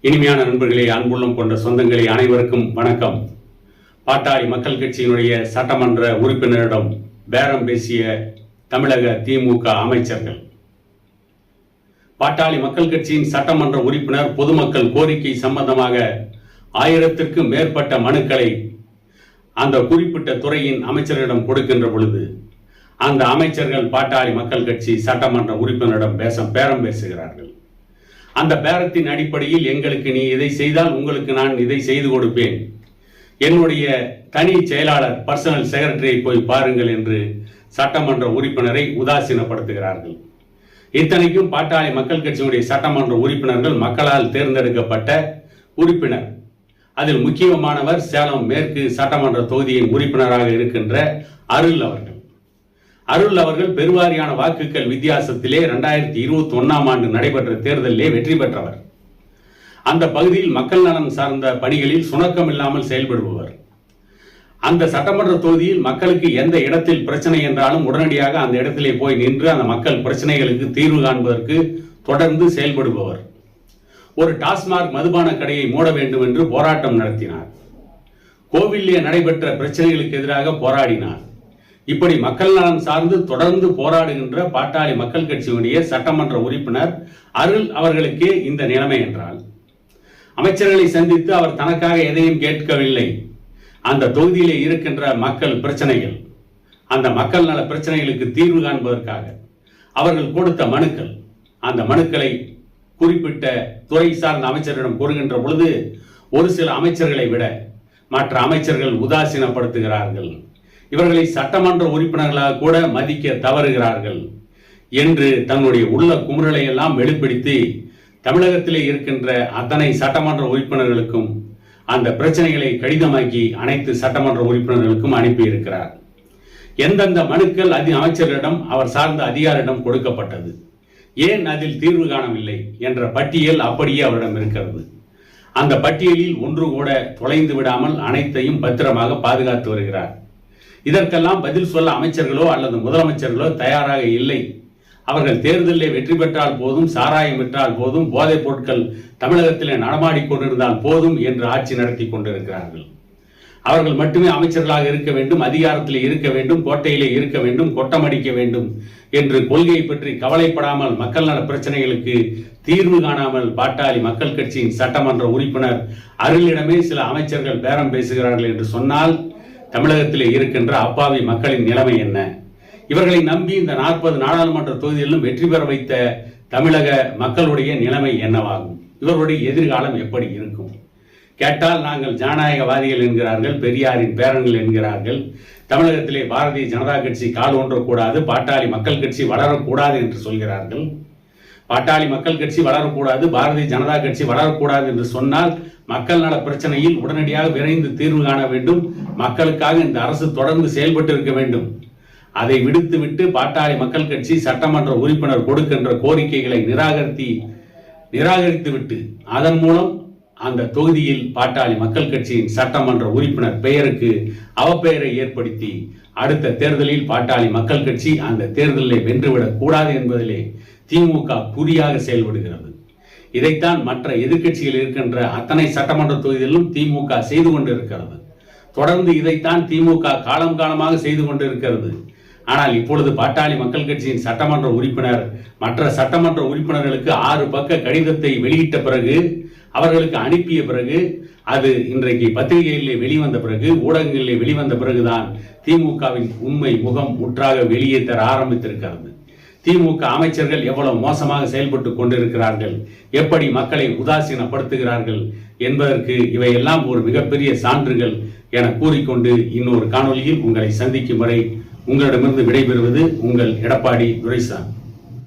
இனிமையான நண்பர்களே, அன்புள்ளம் கொண்ட சொந்தங்களே, அனைவருக்கும் வணக்கம். பாட்டாளி மக்கள் கட்சியினுடைய சட்டமன்ற உறுப்பினரிடம் பேரம் பேசிய தமிழக திமுக அமைச்சர்கள். பாட்டாளி மக்கள் கட்சியின் சட்டமன்ற உறுப்பினர் பொதுமக்கள் கோரிக்கை சம்பந்தமாக 1000க்கும் மேற்பட்ட மனுக்களை அந்த குறிப்பிட்ட துறையின் அமைச்சர்களிடம் கொடுக்கின்ற பொழுது அந்த அமைச்சர்கள் பாட்டாளி மக்கள் கட்சி சட்டமன்ற உறுப்பினரிடம் பேரம் பேசுகிறார்கள். அந்த பேரத்தின் அடிப்படையில் எங்களுக்கு நீ இதை செய்தால் உங்களுக்கு நான் இதை செய்து கொடுப்பேன், என்னுடைய தனி செயலாளர் பர்சனல் செக்ரட்டரியை போய் பாருங்கள் என்று சட்டமன்ற உறுப்பினரை உதாசீனப்படுத்துகிறார்கள். இத்தனைக்கும் பாட்டாளி மக்கள் கட்சியினுடைய சட்டமன்ற உறுப்பினர்கள் மக்களால் தேர்ந்தெடுக்கப்பட்ட உறுப்பினர். அதில் முக்கியமானவர் சேலம் மேற்கு சட்டமன்ற தொகுதியின் உறுப்பினராக இருக்கின்ற அருள் அவர்கள். அருள் அவர்கள் பெருவாரியான வாக்குகள் வித்தியாசத்திலே 2021ஆம் ஆண்டு நடைபெற்ற தேர்தலிலே வெற்றி பெற்றவர். அந்த பகுதியில் மக்கள் நலன் சார்ந்த பணிகளில் சுணக்கம் இல்லாமல் செயல்படுபவர். அந்த சட்டமன்ற தொகுதியில் மக்களுக்கு எந்த இடத்தில் பிரச்சனை என்றாலும் உடனடியாக அந்த இடத்திலே போய் நின்று அந்த மக்கள் பிரச்சனைகளுக்கு தீர்வு காண்பதற்கு தொடர்ந்து செயல்படுபவர். ஒரு டாஸ்மாக் மதுபான கடையை மூட வேண்டும் என்று போராட்டம் நடத்தினார். கோவிலே நடைபெற்ற பிரச்சனைகளுக்கு எதிராக போராடினார். இப்படி மக்கள் நலன் சார்ந்து தொடர்ந்து போராடுகின்ற பாட்டாளி மக்கள் கட்சியினுடைய சட்டமன்ற உறுப்பினர் அருள் அவர்களுக்கே இந்த நிலைமை என்றால், அமைச்சர்களை சந்தித்து அவர் தனக்காக எதையும் கேட்கவில்லை. அந்த தொகுதியிலே இருக்கின்ற மக்கள் பிரச்சனைகள், அந்த மக்கள் நல பிரச்சனைகளுக்கு தீர்வு காண்பதற்காக அவர்கள் கொடுத்த மனுக்கள், அந்த மனுக்களை குறிப்பிட்ட துறை சார்ந்த அமைச்சரிடம் கூறுகின்ற பொழுது ஒரு சில அமைச்சர்களை விட மற்ற அமைச்சர்கள் உதாசீனப்படுத்துகிறார்கள். இவர்களை சட்டமன்ற உறுப்பினர்களாக கூட மதிக்க தவறுகிறார்கள் என்று தன்னுடைய உள்ள குமுறலை எல்லாம் வெளிப்படுத்தி தமிழகத்திலே இருக்கின்ற அத்தனை சட்டமன்ற உறுப்பினர்களுக்கும் அந்த பிரச்சனைகளை கடிதமாக்கி அனைத்து சட்டமன்ற உறுப்பினர்களுக்கும் அனுப்பியிருக்கிறார். எந்தெந்த மனுக்கள் அமைச்சர்களிடம் அவர் சார்ந்த அதிகாரிடம் கொடுக்கப்பட்டது, ஏன் அதில் தீர்வு காணவில்லை என்ற பட்டியல் அப்படியே அவரிடம் இருக்கிறது. அந்த பட்டியலில் ஒன்று கூட தொலைந்து விடாமல் அனைத்தையும் பத்திரமாக பாதுகாத்து வருகிறார். இதற்கெல்லாம் பதில் சொல்ல அமைச்சர்களோ அல்லது முதலமைச்சர்களோ தயாராக இல்லை. அவர்கள் தேர்தலில் வெற்றி பெற்றால் போதும், சாராயம் விற்றால் போதும், போதைப் பொருட்கள் தமிழகத்திலே நடமாடிக்கொண்டிருந்தால் போதும் என்று ஆட்சி நடத்தி கொண்டிருக்கிறார்கள். அவர்கள் மட்டுமே அமைச்சர்களாக இருக்க வேண்டும், அதிகாரத்தில் இருக்க வேண்டும், கோட்டையிலே இருக்க வேண்டும், கொட்டமடிக்க வேண்டும் என்று கொள்கையை பற்றி கவலைப்படாமல் மக்கள் நல பிரச்சனைகளுக்கு தீர்வு காணாமல் பாட்டாளி மக்கள் கட்சியின் சட்டமன்ற உறுப்பினர் அருளிடமே சில அமைச்சர்கள் பேரம் பேசுகிறார்கள் என்று சொன்னால் தமிழகத்திலே இருக்கின்ற அப்பாவி மக்களின் நிலைமை என்ன? இவர்களை நம்பி இந்த 40 நாடாளுமன்ற தொகுதிகளிலும் வெற்றி பெற வைத்த தமிழக மக்களுடைய நிலைமை என்னவாகும்? இவர்களுடைய எதிர்காலம் எப்படி இருக்கும்? கேட்டால் நாங்கள் ஜனநாயகவாதிகள் என்கிறார்கள், பெரியாரின் பேரன்கள் என்கிறார்கள், தமிழகத்திலே பாரதிய ஜனதா கட்சி கால் ஒன்றக்கூடாது, பாட்டாளி மக்கள் கட்சி வளரக்கூடாது என்று சொல்கிறார்கள். பாட்டாளி மக்கள் கட்சி வளரக்கூடாது, பாரதிய ஜனதா கட்சி வளரக்கூடாது என்று சொன்னால் மக்கள் நல பிரச்சனையில் உடனடியாக விரைந்து தீர்வு காண வேண்டும், மக்களுக்காக இந்த அரசு தொடர்ந்து செயல்பட்டு இருக்க வேண்டும். அதை விடுத்துவிட்டு பாட்டாளி மக்கள் கட்சி சட்டமன்ற உறுப்பினர் கொடுக்கின்ற கோரிக்கைகளை நிராகரித்துவிட்டு அதன் மூலம் அந்த தொகுதியில் பாட்டாளி மக்கள் கட்சியின் சட்டமன்ற உறுப்பினர் பெயருக்கு அவப்பெயரை ஏற்படுத்தி அடுத்த தேர்தலில் பாட்டாளி மக்கள் கட்சி அந்த தேர்தலில் வென்றுவிடக் கூடாது என்பதிலே திமுக குறியாக செயல்படுகிறது. இதைத்தான் மற்ற எதிர்க்கட்சிகள் இருக்கின்ற அத்தனை சட்டமன்ற தொகுதிகளிலும் திமுக செய்து கொண்டிருக்கிறது. தொடர்ந்து இதைத்தான் திமுக காலம் காலமாக செய்து கொண்டிருக்கிறது. ஆனால் இப்பொழுது பாட்டாளி மக்கள் கட்சியின் சட்டமன்ற உறுப்பினர் மற்ற சட்டமன்ற உறுப்பினர்களுக்கு 6 பக்க கடிதத்தை வெளியிட்ட பிறகு, அவர்களுக்கு அனுப்பிய பிறகு, அது இன்றைக்கு பத்திரிகைகளிலே வெளிவந்த பிறகு, ஊடகங்களிலே வெளிவந்த பிறகுதான் திமுகவின் உண்மை முகம் முற்றாக வெளியே தர ஆரம்பித்திருக்கிறது. திமுக அமைச்சர்கள் எவ்வளவு மோசமாக செயல்பட்டு கொண்டிருக்கிறார்கள், எப்படி மக்களை உதாசீனப்படுத்துகிறார்கள் என்பதற்கு இவையெல்லாம் ஒரு மிகப்பெரிய சான்றுகள் என கூறிக்கொண்டு இன்னொரு காணொலியில் உங்களை சந்திக்கும் வரை உங்களிடமிருந்து விடைபெறுவது உங்கள் எடப்பாடி துரைசாமி.